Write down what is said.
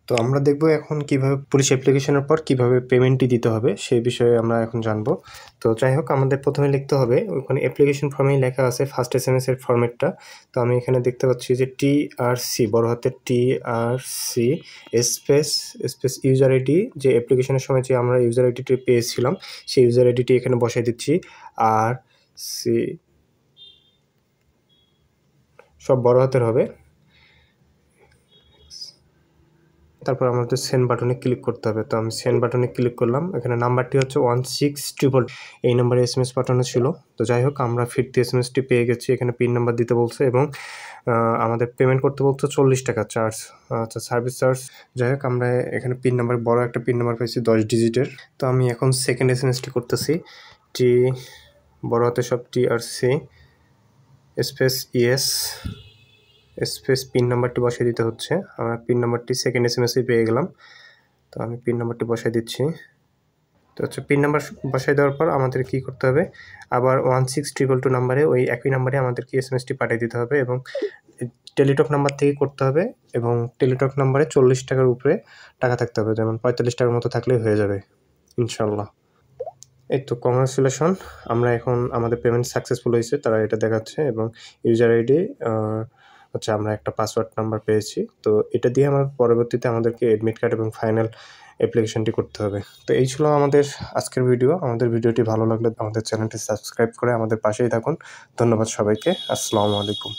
তো আমরা দেখব এখন কিভাবে পুলিশ অ্যাপ্লিকেশনের পর কিভাবে পেমেন্টটি দিতে হবে সেই বিষয়ে আমরা এখন জানবো। তো যাই হোক, আমাদের প্রথমে লিখতে হবে, ওখানে অ্যাপ্লিকেশন ফর্মেই লেখা আছে ফার্স্ট SMS এর ফরম্যাটটা। তো আমি এখানে দেখতে পাচ্ছি যে TRC, বড় হাতের TRC space space user ID, যে অ্যাপ্লিকেশনের সময় যে আমরা ইউজার আইডিটি পেয়েছিলাম সেই ইউজার আইডিটি এখানে বসাই দিচ্ছি। আর সি সব বড় হাতের হবে। তারপর আমাদের সেন্ড বাটনে ক্লিক করতে হবে। তো আমি সেন্ড বাটনে ক্লিক করলাম। এখানে নাম্বারটি হচ্ছে 163 এই নাম্বারে SMS পাঠানো ছিল। তো যাই হোক, আমরা ফিরতি SMSটি পেয়ে গেছি। এখানে পিন নাম্বার দিতে বলছে এবং আমাদের পেমেন্ট করতে বলছে 40 টাকা চার্জ, আচ্ছা সার্ভিস চার্জ। যাই হোক, আমরা এখানে পিন নাম্বার, বড় একটা পিন নাম্বার পেয়েছি 10 ডিজিটের। তো আমি এখন সেকেন্ড SMSটি করতেছি। বড় হাতে সব TRC space yes space pin নাম্বারটি বসাই দিতে হচ্ছে। আমার পিন নাম্বারটি সেকেন্ড SMS-এই পেয়ে গেলাম। তো আমি পিন নাম্বারটি বসাই দিচ্ছি। তো হচ্ছে পিন নাম্বার বসাই দেওয়ার পর আমাদের কী করতে হবে, আবার 16222 নাম্বারে ওই একই নাম্বারে আমাদেরকে SMS-টি পাঠিয়ে দিতে হবে এবং টেলিটক নাম্বার থেকে করতে হবে এবং টেলিটক নাম্বারে 40 টাকার উপরে টাকা থাকতে হবে, যেমন 45 টাকার মতো থাকলেই হয়ে যাবে ইনশাল্লাহ। এই তো কংগ্রাচুলেশন, আমরা এখন আমাদের পেমেন্ট সাকসেসফুল হয়েছে তারা এটা দেখাচ্ছে এবং ইউজার আইডি হচ্ছে আমরা একটা পাসওয়ার্ড নাম্বার পেয়েছি। তো এটা দিয়ে আমার পরবর্তীতে আমাদেরকে অ্যাডমিট কার্ড এবং ফাইনাল অ্যাপ্লিকেশনটি করতে হবে। তো এই ছিল আমাদের আজকের ভিডিও। আমাদের ভিডিওটি ভালো লাগলে আমাদের চ্যানেলটি সাবস্ক্রাইব করে আমাদের পাশেই থাকুন। ধন্যবাদ সবাইকে। আসসালামু আলাইকুম।